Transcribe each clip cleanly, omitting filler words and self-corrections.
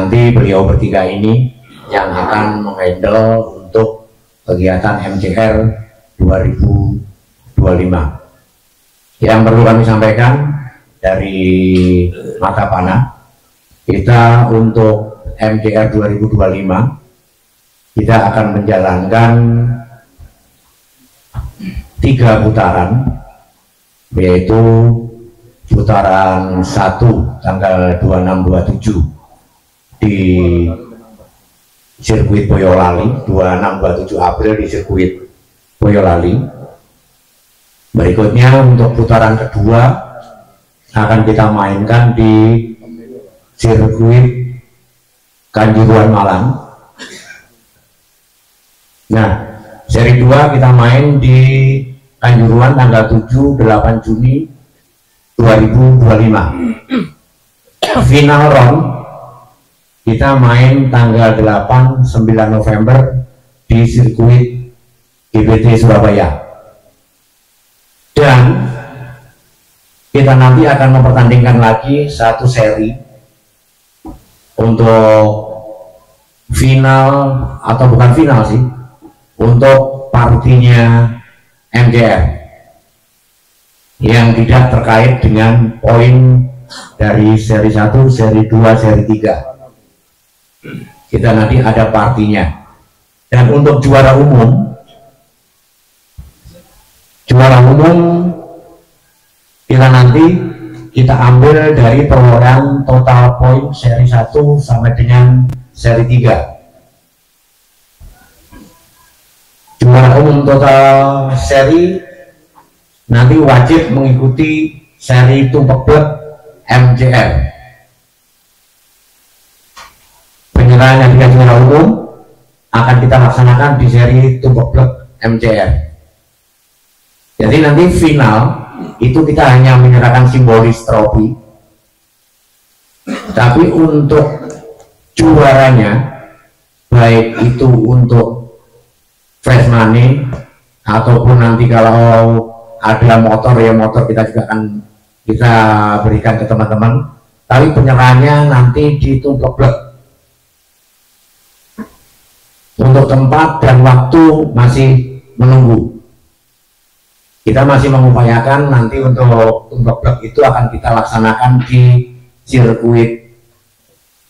nanti beliau bertiga ini yang akan menghandle untuk kegiatan MCR 2025. Yang perlu kami sampaikan dari mata panah, kita untuk MCR 2025 kita akan menjalankan 3 putaran, yaitu putaran 1 tanggal 26-27 di sirkuit Boyolali, 26-27 April di sirkuit Boyolali. Berikutnya untuk putaran kedua akan kita mainkan di sirkuit Kanjuruhan Malang. Nah, seri 2 kita main di Kanjuruhan tanggal 7-8 Juni 2025. Final round kita main tanggal 8-9 November di sirkuit GBT Surabaya. Dan kita nanti akan mempertandingkan lagi satu seri untuk final, atau bukan final sih, untuk partinya MCR yang tidak terkait dengan poin dari seri 1, seri 2, seri 3. Kita nanti ada partinya. Dan untuk juara umum kita nanti kita ambil dari perolehan total poin seri 1 sampai dengan seri 3. Juara umum total seri nanti wajib mengikuti seri tumpek blek MCR. Penyerahan yang dikasih juara umum akan kita laksanakan di seri tumpek blek MCR. Jadi nanti final itu kita hanya menyerahkan simbolis trofi, tapi untuk juaranya, baik itu untuk prize money ataupun nanti kalau ada motor, ya motor kita juga akan kita berikan ke teman-teman, tapi penyerahannya nanti di tumpek blek. Untuk tempat dan waktu masih menunggu. Kita masih mengupayakan nanti untuk tumpek blek itu akan kita laksanakan di sirkuit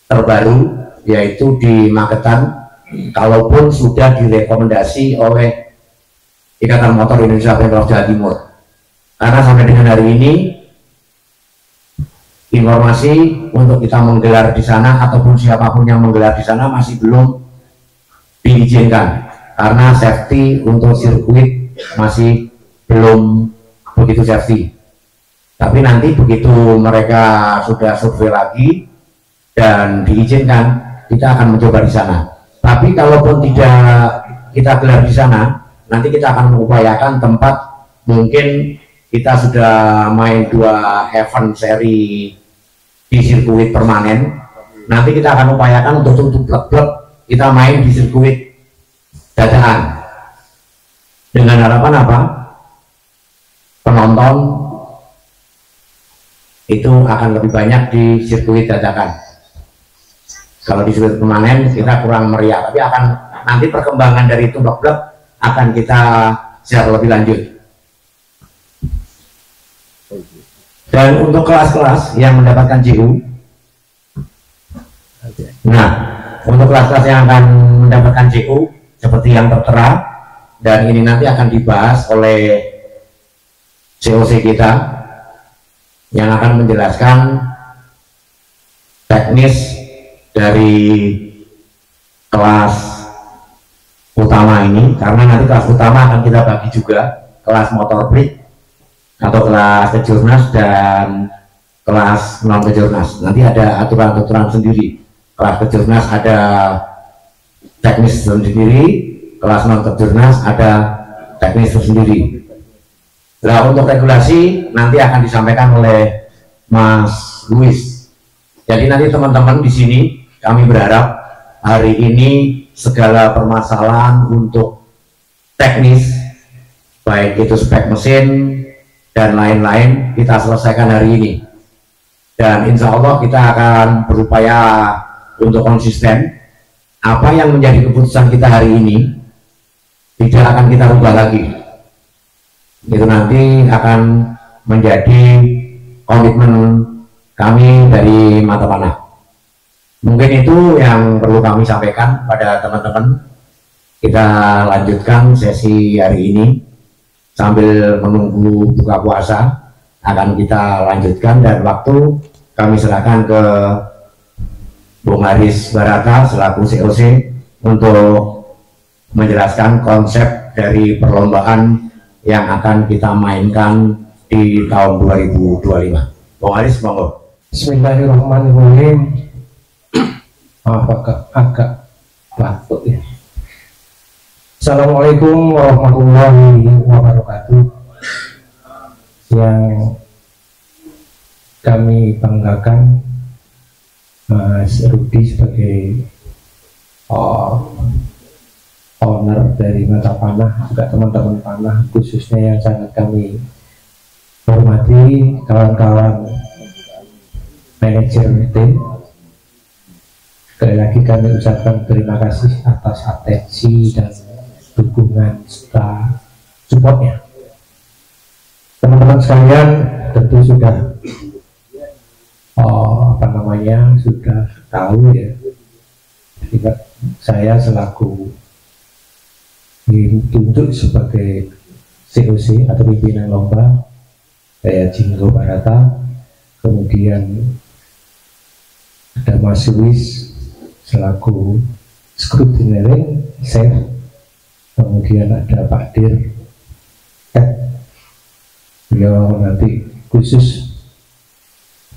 terbaru, yaitu di Magetan, kalaupun sudah direkomendasi oleh Ikatan Motor Indonesia Pemprov Jawa Timur. Karena sampai dengan hari ini informasi untuk kita menggelar di sana ataupun siapapun yang menggelar di sana masih belum diizinkan, karena safety untuk sirkuit masih belum begitu safety. Tapi nanti begitu mereka sudah survei lagi dan diizinkan, kita akan mencoba di sana. Tapi kalaupun tidak kita gelar di sana, nanti kita akan mengupayakan tempat, mungkin kita sudah main 2 event seri di sirkuit permanen, nanti kita akan upayakan untuk blek-blek kita main di sirkuit dadakan, dengan harapan apa? Penonton itu akan lebih banyak di sirkuit dadakan. Kalau di sirkuit permanen kita kurang meriah, tapi akan nanti perkembangan dari itu blek-blek akan kita share lebih lanjut. Dan untuk kelas-kelas yang mendapatkan JU, nah untuk kelas-kelas yang akan mendapatkan JU seperti yang tertera, dan ini nanti akan dibahas oleh COC kita yang akan menjelaskan teknis dari kelas utama ini, karena nanti kelas utama akan kita bagi juga kelas motor break atau kelas kejurnas dan kelas non kejurnas. Nanti ada aturan-aturan sendiri. Kelas kejurnas ada teknis sendiri, kelas non kejurnas ada teknis sendiri. Nah, untuk regulasi nanti akan disampaikan oleh Mas Luis. Jadi nanti teman-teman di sini kami berharap hari ini segala permasalahan untuk teknis, baik itu spek mesin dan lain-lain, kita selesaikan hari ini. Dan insya Allah kita akan berupaya untuk konsisten. Apa yang menjadi keputusan kita hari ini tidak akan kita rubah lagi. Itu nanti akan menjadi komitmen kami dari mata panah. Mungkin itu yang perlu kami sampaikan pada teman-teman. Kita lanjutkan sesi hari ini sambil menunggu buka puasa. Akan kita lanjutkan, dan waktu kami serahkan ke Bung Haris Barata selaku COC untuk menjelaskan konsep dari perlombaan yang akan kita mainkan di tahun 2025. Bung Haris, monggo. Bismillahirrahmanirrahim. Agak batuk ya. Assalamualaikum warahmatullahi wabarakatuh. Yang kami banggakan, Mas Rudi sebagai owner dari Mata Panah, juga teman-teman panah khususnya yang sangat kami hormati, kawan-kawan manajer tim. Sekali lagi kami ucapkan terima kasih atas atensi dan dukungan serta supportnya. Teman-teman sekalian tentu sudah sudah tahu ya, saya selaku ditunjuk sebagai COC atau pimpinan lomba, saya Jinggo Barata. Kemudian ada Mas Luis selaku scrutineering chef, kemudian ada Pak Dir, beliau nanti khusus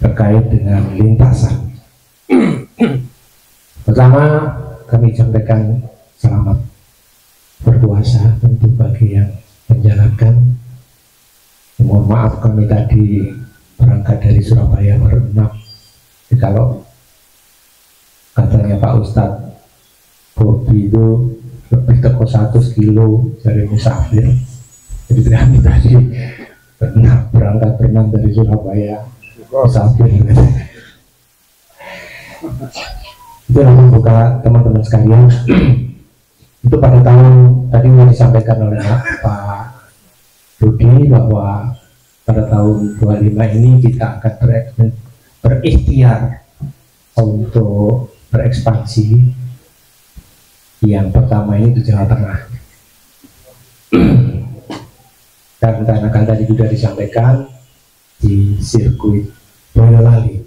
terkait dengan lintasan. Pertama kami sampaikan selamat berpuasa tentu bagi yang menjalankan. Mohon maaf kami tadi berangkat dari Surabaya berenam. Jadi kalau katanya Pak Ustadz Bobi itu lebih teko 100 kilo dari musafir, jadi kami tadi berangkat berenang dari Surabaya musafir. Itu yang membuka teman-teman sekalian. Itu pada tahun tadi yang disampaikan oleh Pak Rudi bahwa pada tahun 25 ini kita akan berikhtiar untuk berekspansi. Yang pertama ini di Jawa Tengah. Dan rencanakan tadi sudah disampaikan di sirkuit Boyolali.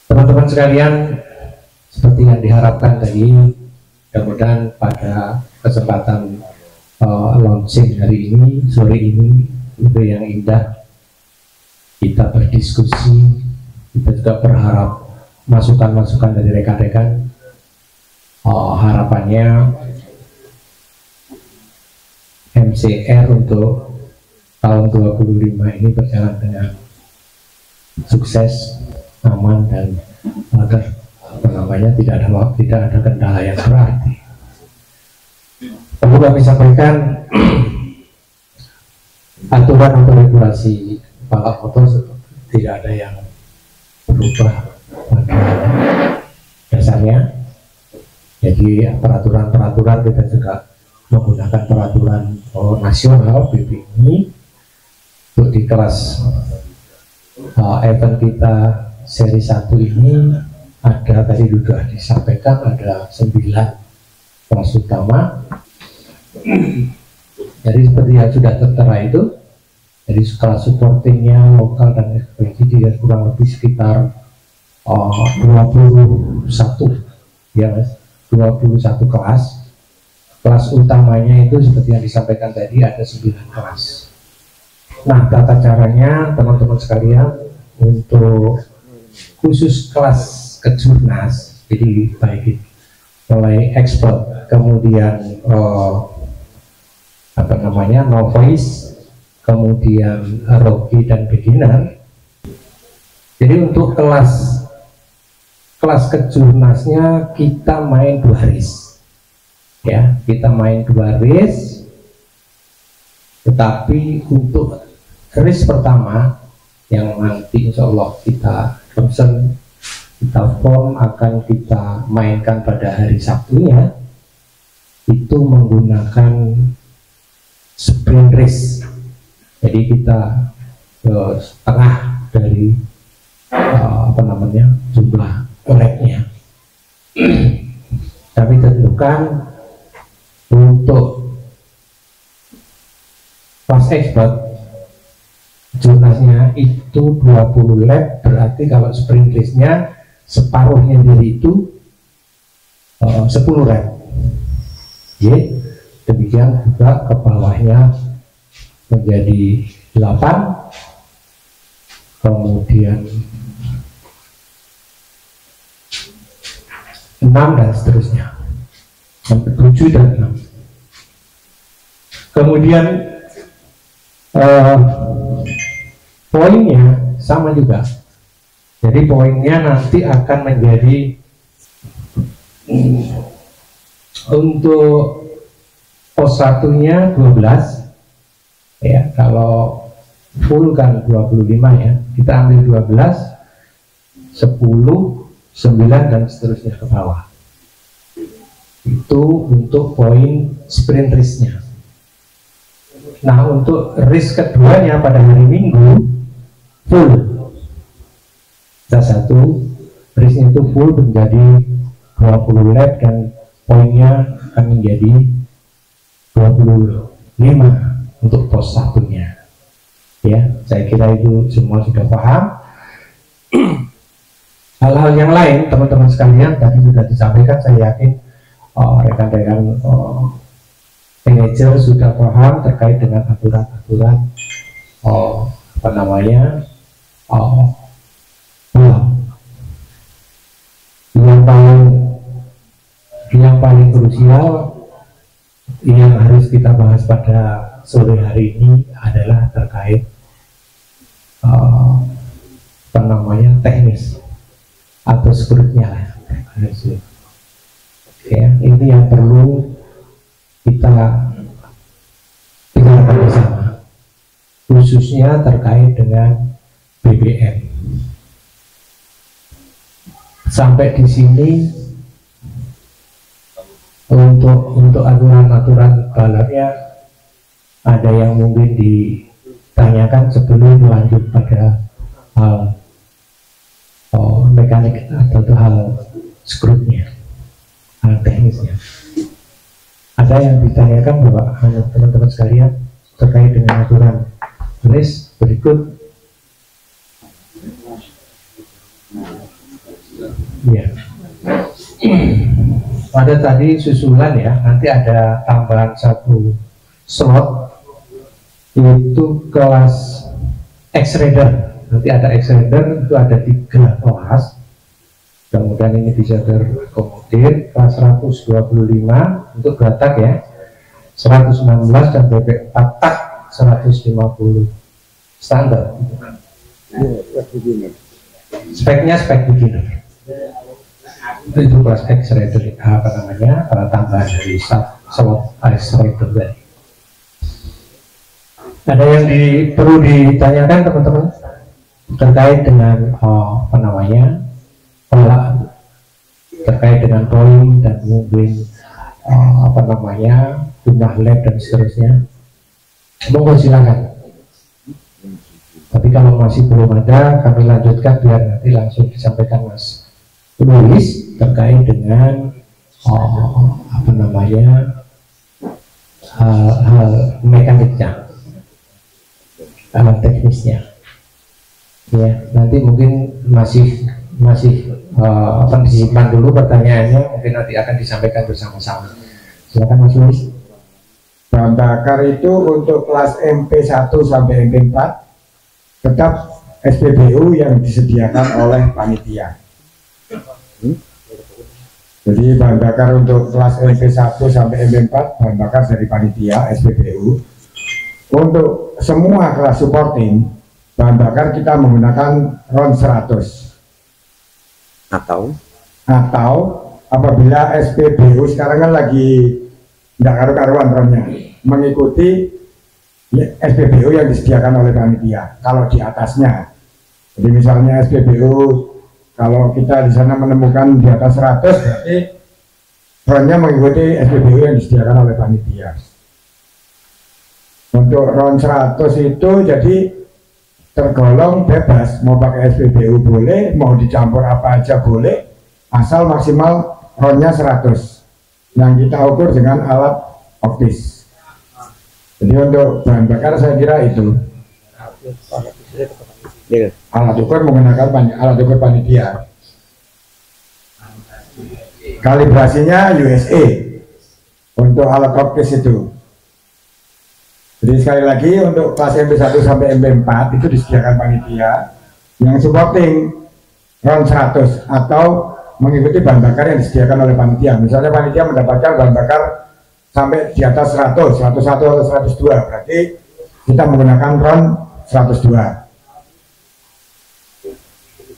Teman-teman sekalian, seperti yang diharapkan tadi, mudah-mudahan pada kesempatan launching hari ini, sore ini, itu yang indah, kita berdiskusi, kita juga berharap masukan-masukan dari rekan-rekan. Harapannya MCR untuk tahun 25 ini berjalan dengan sukses, aman, dan agar tidak ada kendala yang berarti. Perlu kami sampaikan aturan atau regulasi balap motor tidak ada yang berubah pada dasarnya. Jadi peraturan-peraturan kita juga menggunakan peraturan nasional PBI untuk di kelas event kita seri 1 ini. Ada tadi sudah disampaikan ada 9 kelas utama. Jadi seperti yang sudah tertera itu, jadi kelas supportingnya lokal dan ekspedisi dia kurang lebih sekitar 21 ya Mas, 21 kelas. Kelas utamanya itu seperti yang disampaikan tadi ada 9 kelas. Nah, tata caranya teman-teman sekalian untuk khusus kelas kejurnas, jadi baik mulai ekspor, kemudian novice, kemudian rookie dan beginner. Jadi untuk kelas kejurnasnya kita main 2 race, ya, kita main 2 race. Tetapi untuk race pertama yang nanti insya Allah kita concern kita form akan kita mainkan pada hari Sabtunya itu menggunakan sprint race. Jadi kita setengah dari jumlah lapnya. Tapi tentukan untuk kelas expert jurnasnya itu 20 lap, berarti kalau sprint race-nya separuhnya dari itu 10 lap. Demikian juga ke bawahnya menjadi 8, kemudian 6 dan seterusnya, sampai 7 dan 6. Kemudian poinnya sama juga. Jadi poinnya nanti akan menjadi untuk pos satunya 12 ya, kalau full kan 25 ya, kita ambil 12, 10, 9 dan seterusnya ke bawah. Itu untuk poin sprint race-nya. Nah, untuk race keduanya pada hari Minggu full. Kita satu race-nya itu full menjadi 20 lap dan poinnya akan menjadi 25 untuk pos satunya. Ya, saya kira itu semua sudah paham. Hal-hal yang lain teman-teman sekalian tadi sudah disampaikan, saya yakin rekan-rekan manajer sudah paham terkait dengan aturan-aturan yang paling krusial yang harus kita bahas pada sore hari ini adalah terkait teknis atau skrutnya lah. Ya, ini yang perlu kita bicarakan bersama, khususnya terkait dengan BBM. Sampai di sini untuk aturan-aturan balapnya ada yang mungkin ditanyakan sebelum lanjut pada hal mekanik atau hal skrutnya, hal teknisnya. Ada yang ditanyakan Bapak teman-teman sekalian terkait dengan aturan race berikut. Ya, ada tadi susulan ya, nanti ada tambahan satu slot itu kelas X-Rider. Nanti ada X-Rider itu ada 3 kelas. Kemudian ini bisa terakomodir kelas 125 untuk gatak ya, 119 dan bebek 4 tak 150 standar. Speknya spek beginner. Itu kelas X-Rider karena tambahan dari slot X-Rider tadi. Ada yang perlu ditanyakan teman-teman terkait dengan terkait dengan poin dan mungkin jumlah lap dan seterusnya. Monggo silakan. Tapi kalau masih belum ada, kami lanjutkan biar nanti langsung disampaikan Mas Luis terkait dengan hal mekaniknya, hal teknisnya. Ya, nanti mungkin masih disimpan dulu pertanyaannya, mungkin nanti akan disampaikan bersama-sama. Silakan Mas Luis. Bahan bakar itu untuk kelas MP1 sampai MP4 tetap SPBU yang disediakan oleh panitia. Jadi bahan bakar untuk kelas MP1 sampai MP4 bahan bakar dari panitia SPBU. Untuk semua kelas supporting bahan bakar kita menggunakan RON 100 atau apabila SPBU sekarang kan lagi tidak karu-karuan RON-nya, mengikuti SPBU yang disediakan oleh panitia. Kalau di atasnya, jadi misalnya SPBU Kalau kita di sana menemukan di atas 100 berarti ronnya mengikuti SPBU yang disediakan oleh panitia. Untuk ron 100 itu jadi tergolong bebas, mau pakai SPBU boleh, mau dicampur apa aja boleh, asal maksimal ronnya 100 yang kita ukur dengan alat optis. Jadi untuk bahan bakar saya kira itu alat ukur menggunakan alat ukur panitia. Kalibrasinya USA untuk alat optis itu. Jadi sekali lagi untuk kelas MP1 sampai MP4 itu disediakan panitia yang supporting ron 100 atau mengikuti bahan bakar yang disediakan oleh panitia. Misalnya panitia mendapatkan bahan bakar sampai di atas 100, 101 atau 102, berarti kita menggunakan ron 102.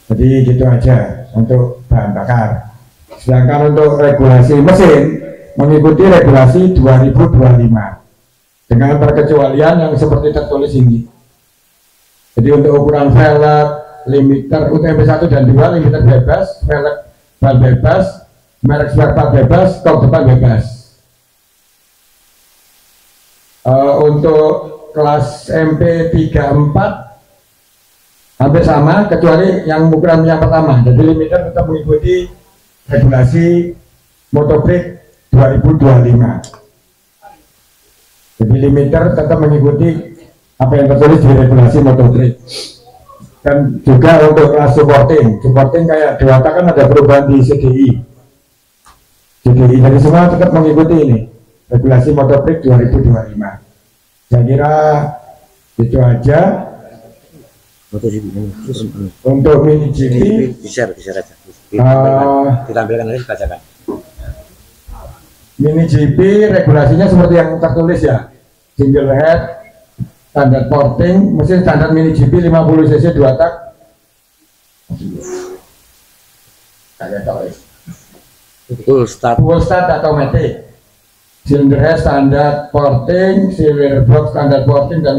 Jadi gitu aja untuk bahan bakar. Sedangkan untuk regulasi mesin mengikuti regulasi 2025 dengan perkecualian yang seperti tertulis ini. Jadi untuk ukuran velg, limiter, untuk MP1 dan 2 limiter bebas, velg bal bebas, merek spare part bebas, stok depan bebas. Untuk kelas MP34 hampir sama kecuali yang ukuran yang pertama. Jadi limiter tetap mengikuti regulasi Motobrick 2025. Jadi limiter tetap mengikuti apa yang tertulis di regulasi Motobrick. Dan juga untuk kelas supporting kayak Dewata kan ada perubahan di CDI. Jadi semua tetap mengikuti ini regulasi Motobrick 2025. Saya kira itu aja. Untuk mini GP bisa aja ditampilkan nanti dibacakan. Mini GP regulasinya seperti yang tertulis ya, single head, standar porting, mesin standar mini GP 50 cc 2 tak. Full start automatic, cylinder head standar porting, cylinder box standar porting, dan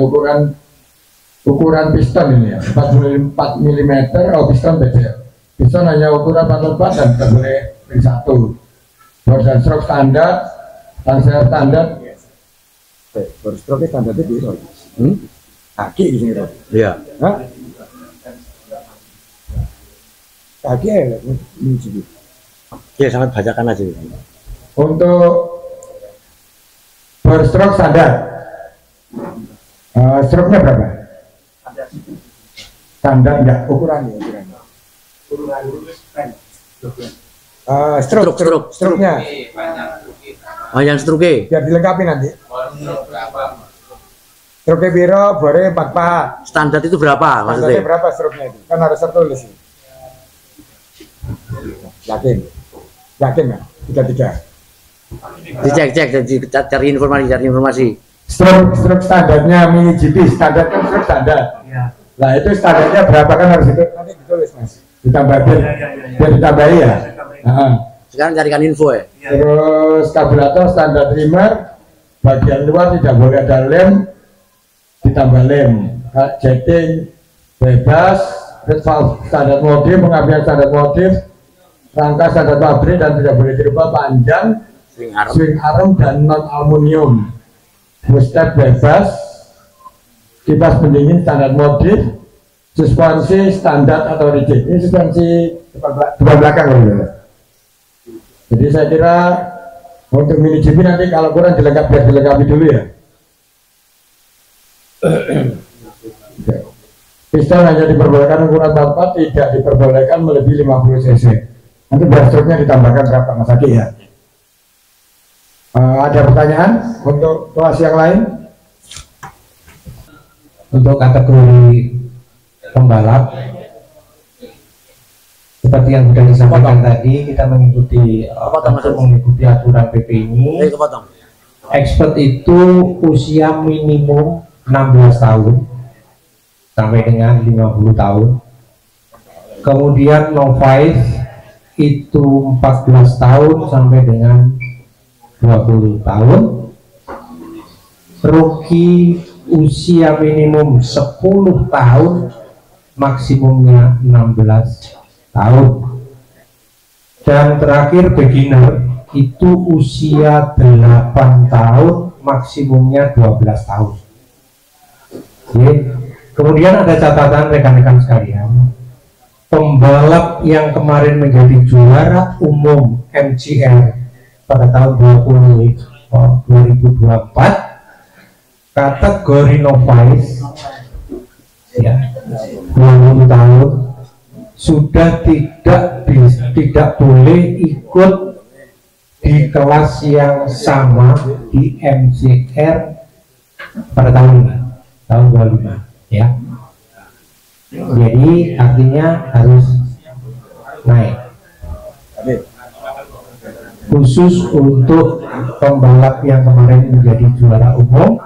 ukuran piston ini ya 44 mm. Piston beda, piston hanya ukuran 44 dan tidak boleh ring 1. Bor dan stroke standar, tangser standar. Bor stroke standar itu kaki di sini loh. Iya. Kaki ya, ini. Ya sangat bacakan aja. Untuk bor stroke standar, stroke-nya berapa? Standar enggak ukurannya? Stroke-nya. Oh, yang stroke. Biar dilengkapi nanti. Stroke biro, bore 44. Standar itu berapa maksudnya? Standarnya berapa stroke-nya itu? Kan harus tertulis. Yakin ya? 33. Dicek, cari informasi. Stroke standarnya mini GP, standar kan stroke standar. Ya. Nah itu standarnya berapa kan harus itu nanti ditulis mas. Ditambahin, biar ditambahi ya. Sekarang carikan info ya. Terus karburator standar trimmer, bagian luar tidak boleh ada lem, ditambah lem. Jetting bebas, red valve standar modif, pengambilan standar modif, rangka standar pabrik dan tidak boleh dirubah panjang, swing arm dan non aluminium. Booster bebas, kipas pendingin standar modif, suspensi standar atau rigid. Ini suspensi depan belakang ya. Jadi saya kira untuk mini GP nanti kalau kurang dilengkapi dulu ya. Piston hanya diperbolehkan ukuran 44, tidak diperbolehkan melebihi 50 cc. Nanti backstroke-nya ditambahkan berapa Mas Aki ya? Ada pertanyaan untuk kelas yang lain? Untuk kategori pembalap seperti yang sudah disampaikan tadi, kita mengikuti aturan PP ini. Expert itu usia minimum 16 tahun sampai dengan 50 tahun. Kemudian novice itu 14 tahun sampai dengan 20 tahun. Rookie usia minimum 10 tahun, maksimumnya 16 tahun. Dan terakhir beginner itu usia 8 tahun, maksimumnya 12 tahun. Oke. Kemudian ada catatan rekan-rekan sekalian, pembalap yang kemarin menjadi juara umum MGR pada tahun 2024 kategori novice ya 20 tahun sudah tidak boleh ikut di kelas yang sama di MGR pada tahun ini, tahun 25 ya. Jadi artinya harus naik. Khusus untuk pembalap yang kemarin menjadi juara umum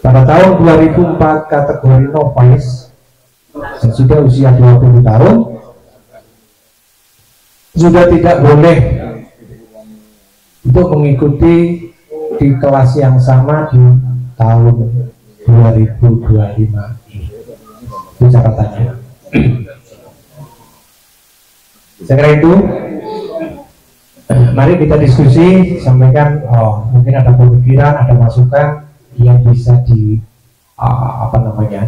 pada tahun 2004 kategori novice dan sudah usia 20 tahun sudah tidak boleh untuk mengikuti di kelas yang sama di tahun 2025 ini. Itu catatannya. Saya kira itu. Mari kita diskusi, sampaikan mungkin ada pemikiran, ada masukan yang bisa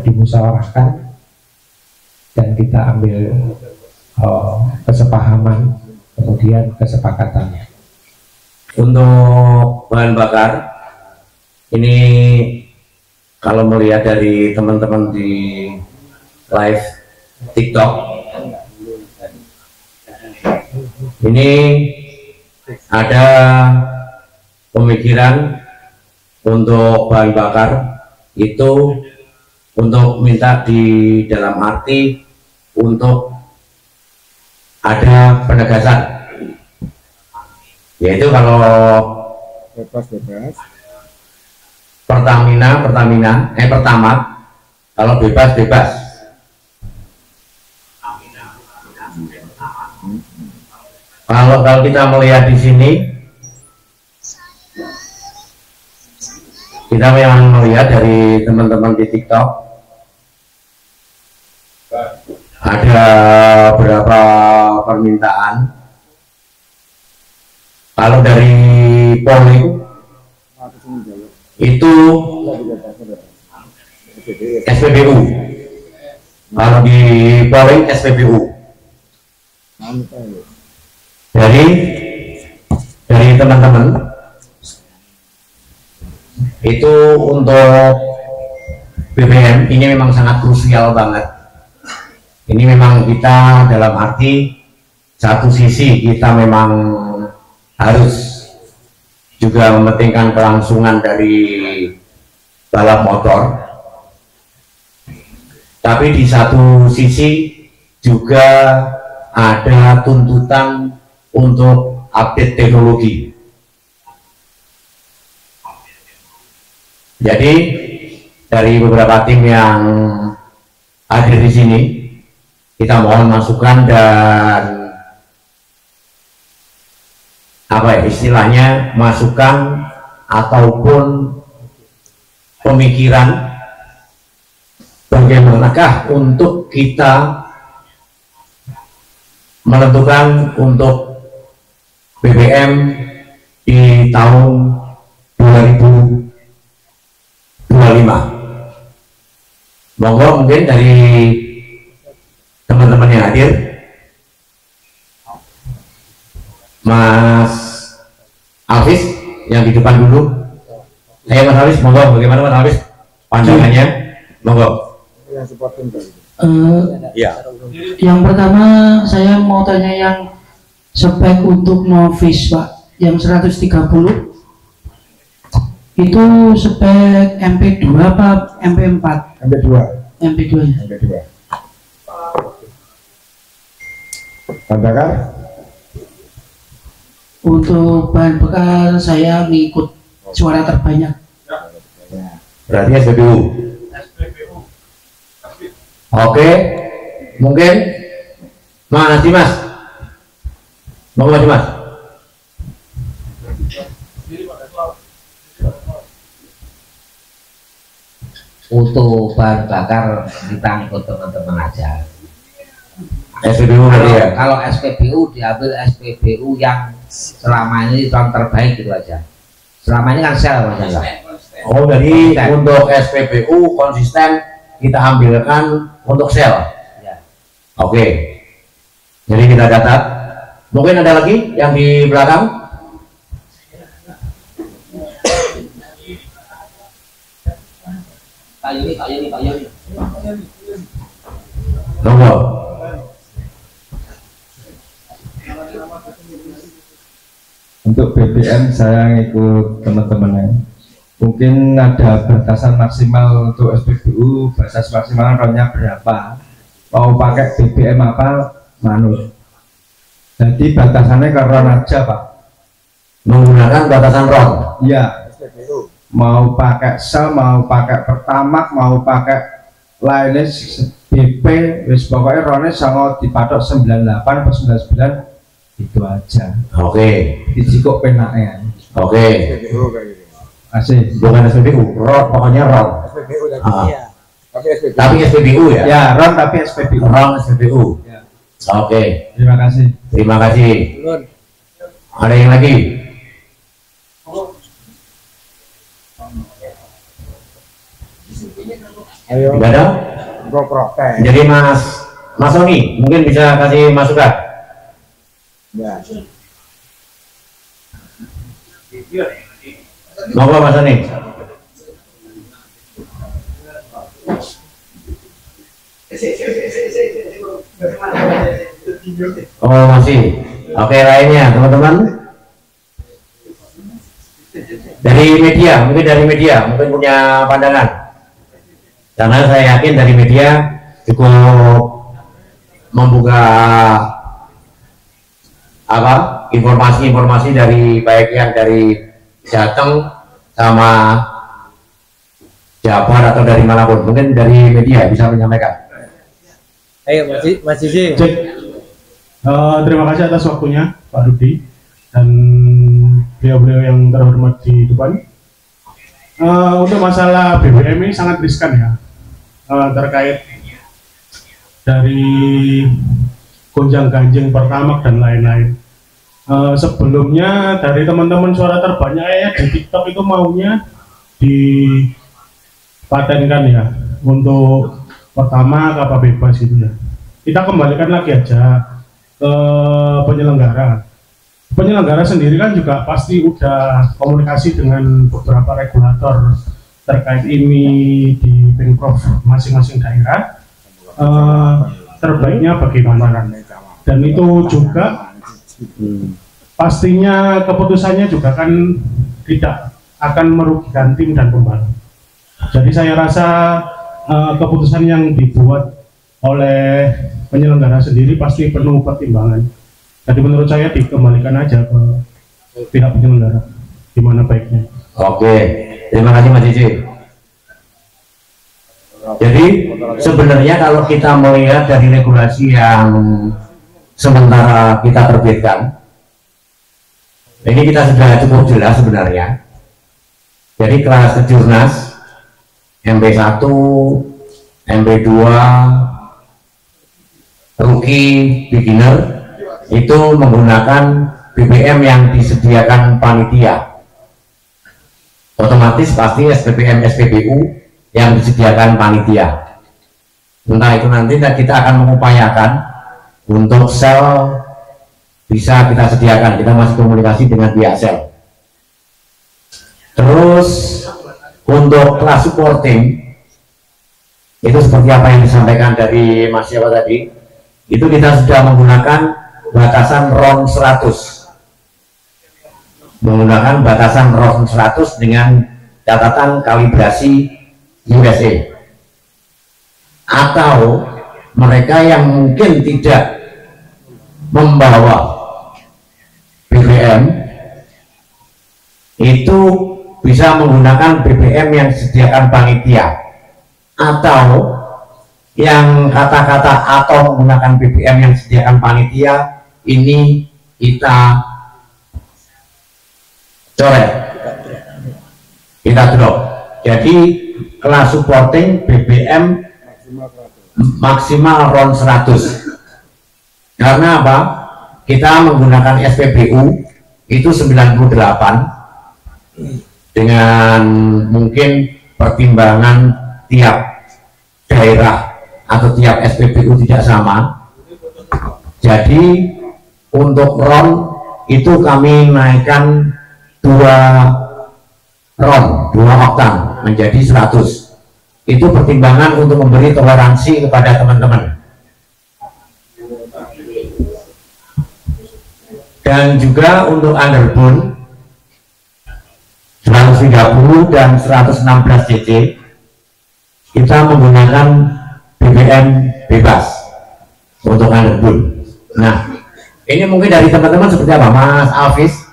dimusyawarahkan dan kita ambil kesepahaman kemudian kesepakatannya. Untuk bahan bakar ini kalau melihat dari teman-teman di live TikTok ini ada pemikiran untuk bahan bakar itu untuk minta di dalam arti untuk ada penegasan, yaitu kalau bebas Pertamina kalau bebas kalau kita melihat di sini kita memang melihat dari teman-teman di TikTok ada beberapa permintaan. Kalau dari polling itu SPBU, kalau di polling SPBU dari teman-teman itu untuk BBM ini memang sangat krusial banget. Ini memang kita dalam arti satu sisi kita memang harus juga mementingkan kelangsungan dari balap motor, tapi di satu sisi juga ada tuntutan untuk update teknologi. Jadi dari beberapa tim yang hadir di sini kita mohon masukan dan istilahnya masukan ataupun pemikiran bagaimanakah untuk kita menentukan untuk BBM di tahun 2025. Monggo mungkin dari teman-teman yang hadir, Mas Alvis yang di depan dulu. Mas Alvis, monggo, bagaimana Mas Alvis pandangannya? Monggo. Yang pertama saya mau tanya yang spek untuk novice Pak, yang 130 itu spek MP2 apa MP4? MP2. MP2 ya. MP2. Bahan bakar? Untuk bahan bakar saya ngikut suara terbanyak. Berarti SPBU. Oke, mungkin Mas Dimas. Monggo Mas Dimas. Untuk bahan bakar kita ikut teman-teman aja. SPBU berarti ya. Kalau SPBU diambil SPBU yang selama ini tahun terbaik gitu aja. Selama ini kan sel Mas Chandra. Oh, jadi untuk SPBU konsisten kita ambilkan untuk sel. Ya. Oke. Jadi kita catat. Mungkin ada lagi yang di belakang? Pak Yoni. Nomor. Untuk BBM saya ngikut teman-teman. Mungkin ada batasan maksimal untuk SPBU, batas maksimal ronnya berapa? Mau pakai BBM apa? Manut. Jadi batasannya ke ron aja Pak. Menggunakan batasan ron. Iya. Mau pakai sel, mau pakai pertamak, mau pakai lainnya BP, wis pokoknya ronnya sama dipatok 98 atau 99 itu aja. Oke. Iji kok penaknya. Oke. Asih. Bukan SPBU, ron, pokoknya ron. SPBU tadi. Ah. Iya. Tapi SPBU ya? Ya, ron tapi SPBU. Ron SPBU. Ya. Oke. Terima kasih. Terima kasih. Ada yang lagi? Ayo. Tidak ada? Gue protes. Jadi Mas Sony mungkin bisa kasih masukan. Ya. Monggo Mas Sony. Oh masih. Oke, lainnya teman-teman. Dari media, mungkin punya pandangan. Karena saya yakin dari media cukup membuka apa informasi-informasi dari baik yang dari Jateng sama Jabar atau dari manapun. Mungkin dari media bisa menyampaikan. Ayo Mas Cici. Terima kasih atas waktunya Pak Rudi dan beliau-beliau yang terhormat di depan. Untuk masalah BBM ini sangat riskan ya, terkait dari gonjang-ganjing pertamax dan lain-lain. Sebelumnya dari teman-teman suara terbanyak ya di TikTok itu maunya dipatenkan ya untuk pertama apa bebas gitu ya. Kita kembalikan lagi aja ke penyelenggara. Penyelenggara sendiri kan juga pasti udah komunikasi dengan beberapa regulator terkait ini di Pemprov masing-masing daerah. Terbaiknya bagaimana kan? Dan itu juga pastinya keputusannya juga kan tidak akan merugikan tim dan pembalap. Jadi saya rasa keputusan yang dibuat oleh penyelenggara sendiri pasti penuh pertimbangan. Jadi menurut saya dikembalikan aja ke pihak penyelenggara, gimana baiknya. Oke, terima kasih Mas Cici. Jadi sebenarnya kalau kita melihat dari regulasi yang sementara kita terbitkan, ini kita sudah cukup jelas sebenarnya. Jadi kelas kejurnas MP1, MP2, rookie, beginner itu menggunakan BBM yang disediakan panitia. Otomatis pasti SPBM, SPBU yang disediakan panitia. Entah itu nanti kita akan mengupayakan untuk sel bisa kita sediakan. Kita masih komunikasi dengan pihak sel. Terus untuk kelas supporting itu seperti apa yang disampaikan dari Mas Siapa tadi, itu kita sudah menggunakan batasan RON 100, menggunakan batasan RON 100 dengan catatan kalibrasi USA. Atau mereka yang mungkin tidak membawa BBM itu bisa menggunakan BBM yang disediakan panitia, atau yang kata-kata atau menggunakan BBM yang disediakan panitia ini kita coret, kita drop. Jadi kelas supporting BBM maksimal RON 100. Karena apa? Kita menggunakan SPBU itu 98 dengan mungkin pertimbangan tiap daerah atau tiap SPBU tidak sama. Jadi untuk RON itu kami naikkan 2 oktan menjadi 100. Itu pertimbangan untuk memberi toleransi kepada teman-teman. Dan juga untuk underbone 130 dan 116 cc kita menggunakan BBM bebas untuk underbone. Nah, ini mungkin dari teman-teman seperti apa, Mas Alvis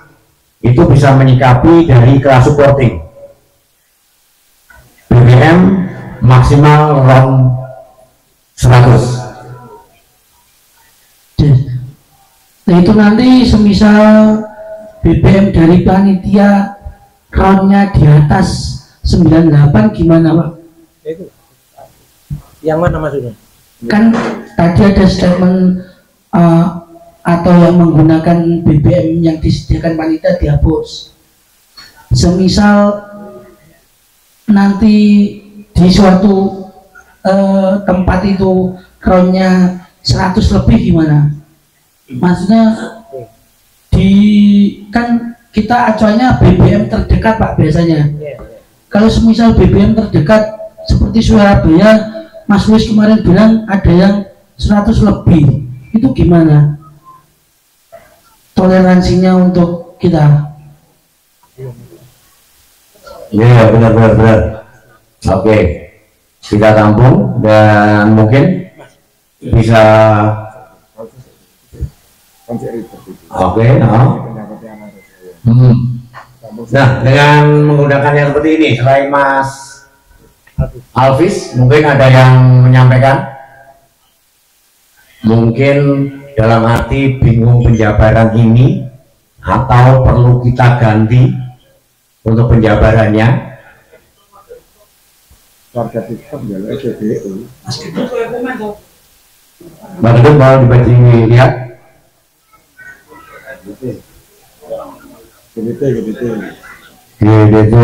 itu bisa menyikapi dari kelas supporting BBM maksimal RON 100. Nah itu nanti semisal BBM dari panitia RON-nya di atas 98 gimana Pak? Itu yang mana maksudnya? Kan tadi ada statement atau yang menggunakan BBM yang disediakan panitia dihapus. Semisal nanti di suatu tempat itu RON-nya 100 lebih gimana? Maksudnya kan kita acuannya BBM terdekat Pak biasanya. Kalau semisal BBM terdekat seperti Surabaya, Mas Luis kemarin bilang ada yang 100 lebih, itu gimana toleransinya untuk kita? Iya, benar. Oke, kita tampung dan mungkin bisa. Oke, Nah, dengan menggunakan yang seperti ini, selain Mas Alvis, mungkin ada yang menyampaikan? Mungkin dalam arti bingung penjabaran ini atau perlu kita ganti untuk penjabarannya? Target sistem adalah SPBU. Mbak Kedun mau dibaca lihat? GDT.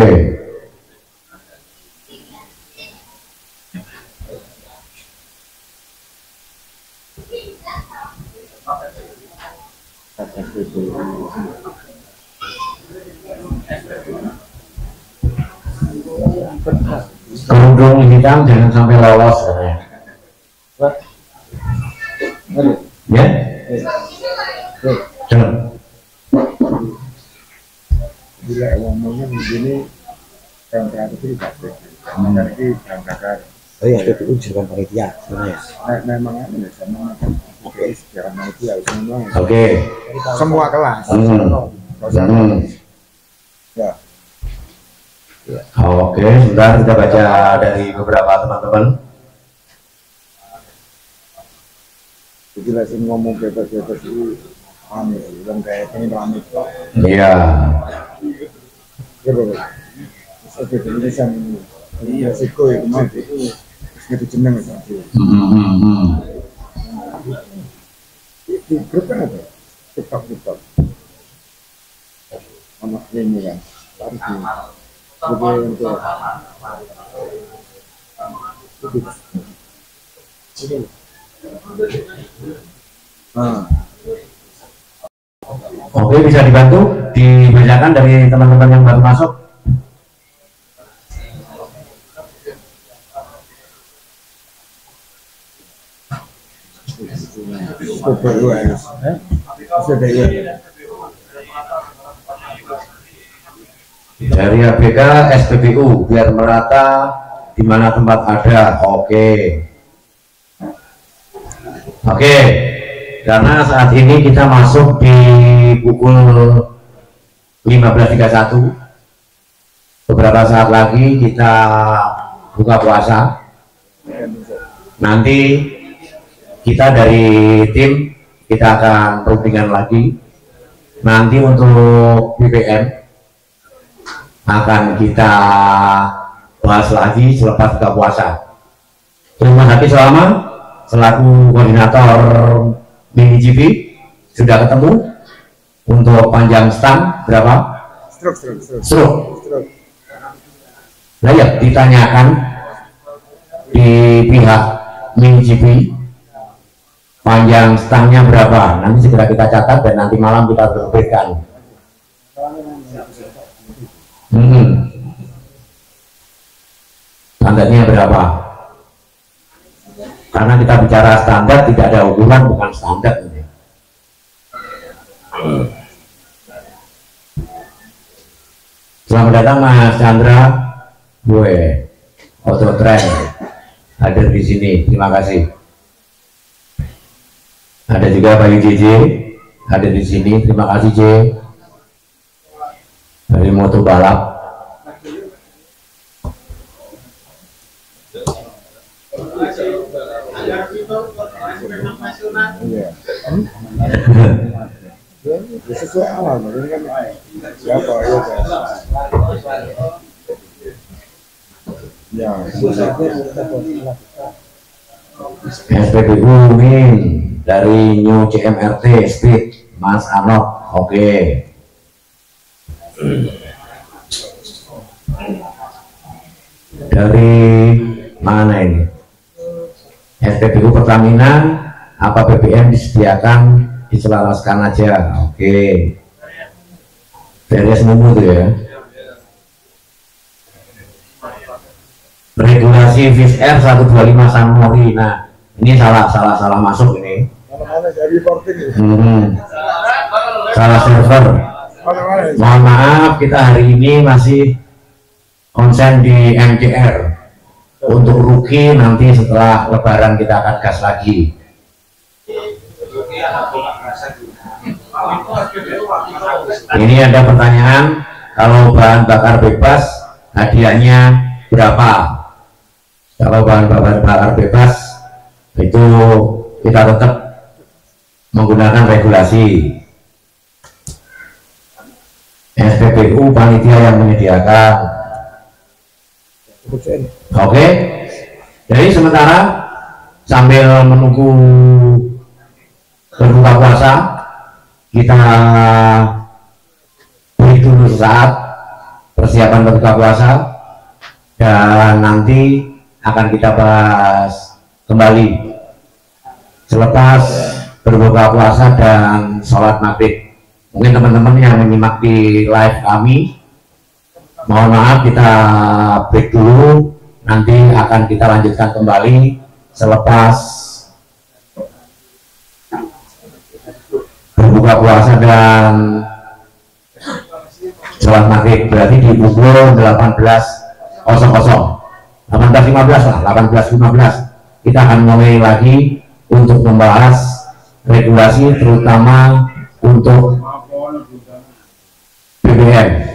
Kerudung hitam jangan sampai lolos ya. Bila ngomongnya begini yang terakhir itu dikasih nanti yang bakar. Oh iya, itu ujian panitia sebenarnya. Memang ada sama oke, secara panitia semua. Oke. Semua kelas. Ya. Oke, sebentar kita baca dari beberapa teman-teman. Jelasin ngomong bebas-bebas itu aneh, yang kayak ini rame kok. Iya. Ya bapak. Oke, ini sama resiko itu mati. Itu jeneng itu. Di grup kan ada TikTok. Anak ini kan. Harus di. Oke, bisa dibantu dibacakan dari teman-teman yang baru masuk. Dari ABK SPBU biar merata di mana tempat ada. Oke, karena saat ini kita masuk di pukul 15.31. Beberapa saat lagi kita buka puasa. Nanti kita dari tim kita akan perundingan lagi. Nanti untuk BBM akan kita bahas lagi selepas buka puasa. Terima kasih selama selaku koordinator mini GP sudah ketemu. Untuk panjang stang berapa? Stroke. Nah ya, ditanyakan di pihak mini GP panjang stangnya berapa, nanti segera kita catat dan nanti malam kita terbitkan. Standarnya berapa? Karena kita bicara standar, tidak ada ukuran, bukan standar. Selamat datang Mas Chandra, gue Auto Trend hadir di sini. Terima kasih. Ada juga Pak JJ hadir di sini. Terima kasih J. Dari Moto Balap. Sesuai awal, ini kan siapa ya? SPBU Min dari New CMRT Speed, Mas Anok. Oke. Dari mana ini? SPBU Pertamina, apa BBM disediakan, diselaraskan aja. Oke. Beres semua tuh ya. Regulasi FIS R 125 Sanmori. Nah, ini salah masuk ini. Salah server. Mohon maaf, kita hari ini masih konsen di MCR. Untuk rugi nanti setelah Lebaran kita akan gas lagi. Ini ada pertanyaan, kalau bahan bakar bebas hadiahnya berapa? Kalau bahan bakar bebas itu kita tetap menggunakan regulasi. SPBU panitia yang menyediakan. Oke. Jadi sementara sambil menunggu berbuka puasa, kita beri dulu saat persiapan berbuka puasa dan nanti akan kita bahas kembali selepas berbuka puasa dan sholat maghrib. Mungkin teman-teman yang menyimak di live kami, mohon maaf kita break dulu, nanti akan kita lanjutkan kembali selepas berbuka puasa dan sholat maghrib, berarti di pukul 18.00, 18.15 lah, 18.15 kita akan mulai lagi untuk membahas regulasi terutama untuk BBM.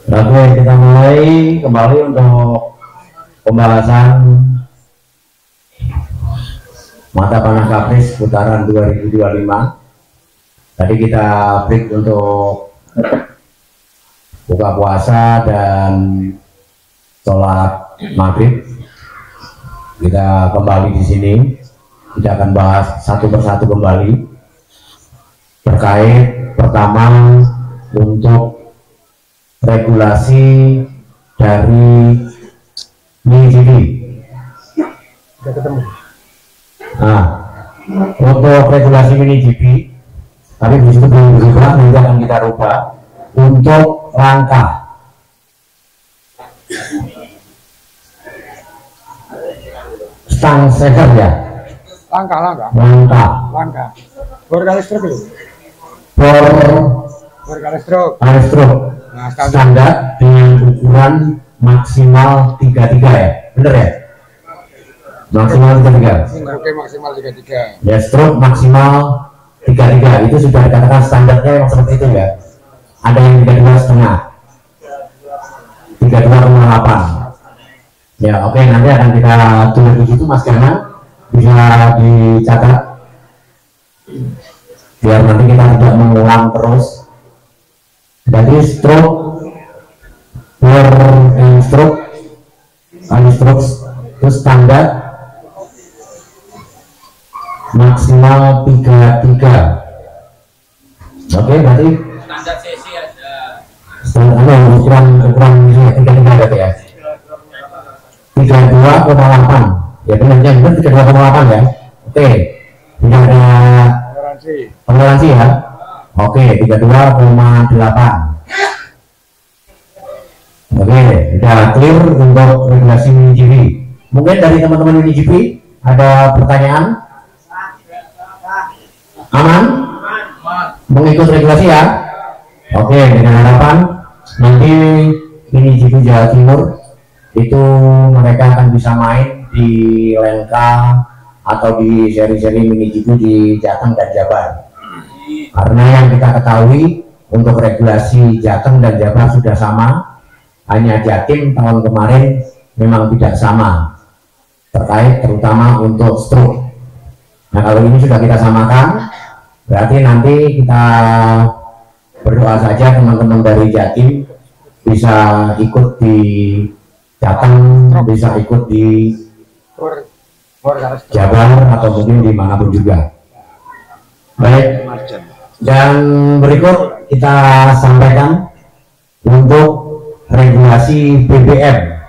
Oke, kita mulai kembali untuk pembahasan mata panah Kapris putaran 2025. Tadi kita break untuk buka puasa dan sholat maghrib. Kita kembali di sini, kita akan bahas satu persatu kembali terkait pertama untuk regulasi dari MiniGP. Nah, untuk regulasi MiniGP, tapi di situ belum berubah, nanti akan kita rubah untuk langkah. Stang seker ya. Langkah. Bor kali stroke itu. Bor kali stroke. Nah, Standar dengan ukuran maksimal 33 ya, bener ya? Maksimal 33. Oke, maksimal 33. Ya, stroke maksimal 33 itu sudah dikatakan standarnya yang seperti itu ya. Ada yang 32,5, 32,8. Ya, oke, nanti akan kita tulis di situ Mas Gana, bisa dicatat biar nanti kita tidak mengulang terus. Jadi stroke stroke itu standar maksimal 33. Oke, berarti Standar sesi ada. ukuran ini 33 berarti ya. 32,8. Ya benar 32,8 ya. Oke. Tidak ada toleransi ya. Oke, 32,8. Oke, sudah clear untuk regulasi MiniGP. Mungkin dari teman-teman MiniGP ada pertanyaan? Aman? Mengikut regulasi ya? Oke, dengan harapan nanti MiniGP Jawa Timur itu mereka akan bisa main di Lenka atau di seri-seri MiniGP di Jateng dan Jabar. Karena yang kita ketahui untuk regulasi Jateng dan Jabar sudah sama, hanya Jatim tahun kemarin memang tidak sama terkait terutama untuk stroke. Nah kalau ini sudah kita samakan, berarti nanti kita berdoa saja teman-teman dari Jatim bisa ikut di Jateng, bisa ikut di Jabar atau mungkin dimanapun juga. Baik, dan berikut kita sampaikan untuk regulasi BBM.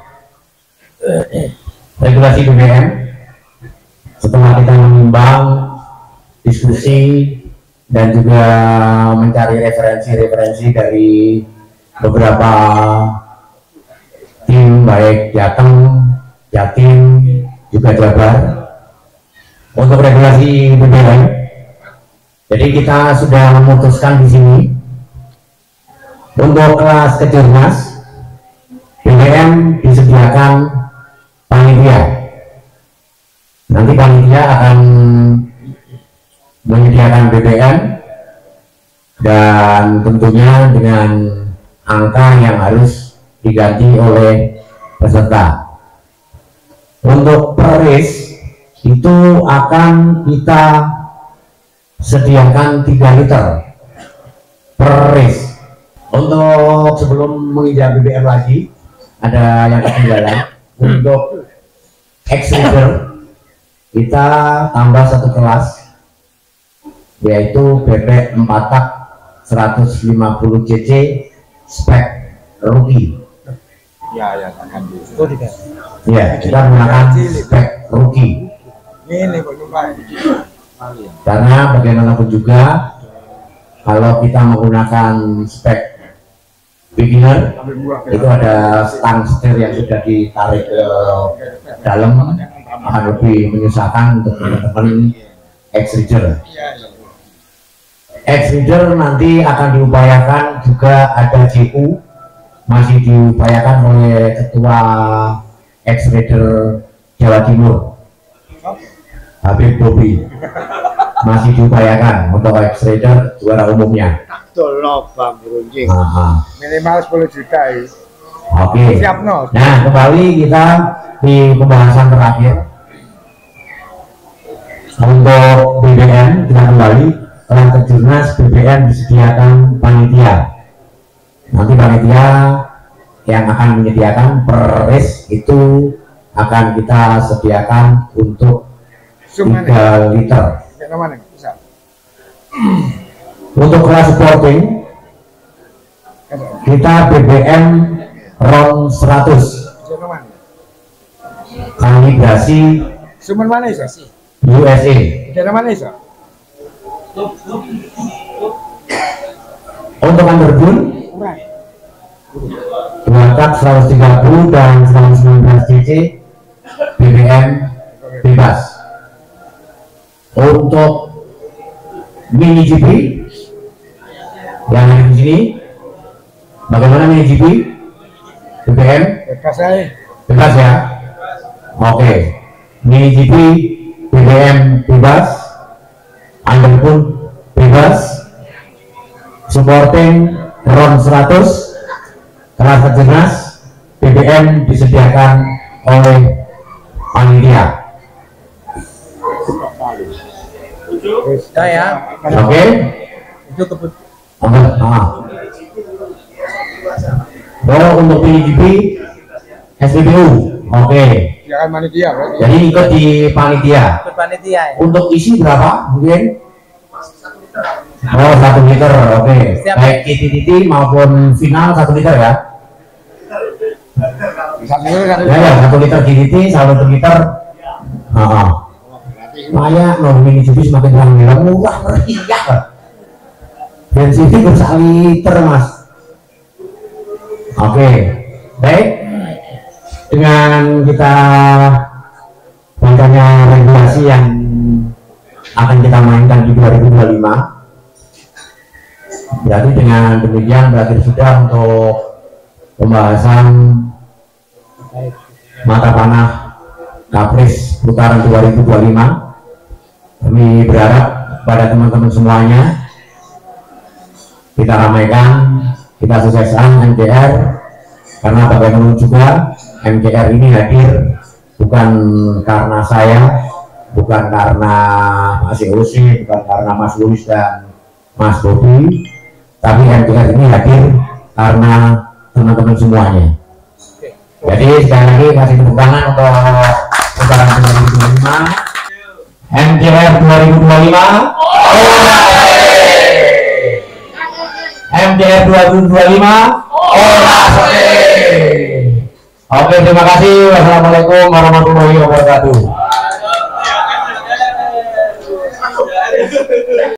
Regulasi BBM setelah kita menimbang, diskusi dan juga mencari referensi-referensi dari beberapa tim baik Jateng, Jatim, juga Jabar untuk regulasi BBM. Jadi kita sudah memutuskan di sini untuk kelas kejurnas BBM disediakan panitia. Nanti panitia akan menyediakan BBM dan tentunya dengan angka yang harus diganti oleh peserta. Untuk per race itu akan kita sediakan 3 liter per race. Untuk sebelum menginjak BBM lagi, ada yang ketinggalan. Untuk X-Reader kita tambah 1 kelas, yaitu bebek 4 tak 150 cc spek rookie. Ya, kita menggunakan spek rookie. Karena bagaimanapun juga kalau kita menggunakan spek beginner itu ada stang setir yang sudah ditarik ke dalam, akan lebih menyusahkan untuk teman-teman X-Reader. X-Reader nanti akan diupayakan juga ada JU, masih diupayakan oleh Ketua X-Reader Jawa Timur Habib Bobi, masih diupayakan untuk X-Reader juara umumnya. Minimal 10 juta ya. Oke. Siap, no. Nah kembali kita di pembahasan terakhir untuk BBM. Kita kembali kelas kejurnas BBM disediakan panitia. Nanti panitia yang akan menyediakan per race itu akan kita sediakan untuk 3 liter. Untuk kelas sporting kita BBM RON 100 kalibrasi USA. Untuk undergun 2 tak 130 dan 119 cc BBM bebas. Untuk MiniGP yang ada di sini, bagaimana MiniGP BBM bebas ya? Oke, MiniGP BBM bebas, undergun bebas, supporting RON 100, kelas kejurnas BBM disediakan oleh panitia. Oke. Itu kebut. Untuk MiniGP SPBU, oke. Disediakan panitia berarti. Jadi ikut di panitia. Ikut panitia ya. Untuk isi berapa mungkin? Oh 1 liter, oke. Baik titi maupun final 1 liter ya. Ya 1 liter titi, 1 liter. Banyak ini jadi semakin terang murah meriah. Bensin itu 1 liter mas. Oke, baik. Dengan kita banyaknya regulasi yang akan kita mainkan di 2025, berarti dengan demikian berakhir sudah untuk pembahasan mata panah Kapris putaran 2025. Kami berharap pada teman-teman semuanya kita ramaikan, kita sukseskan MCR, karena bagaimanapun juga MCR ini hadir bukan karena saya, bukan karena Mas Yosi, bukan karena Mas Luis dan Mas Bobi, tapi MCR ini hadir karena teman-teman semuanya. Jadi sekali lagi kasih tepuk tangan untuk putaran 2025. MCR 2025. MCR 2025. Oke, terima kasih. Wassalamualaikum warahmatullahi wabarakatuh.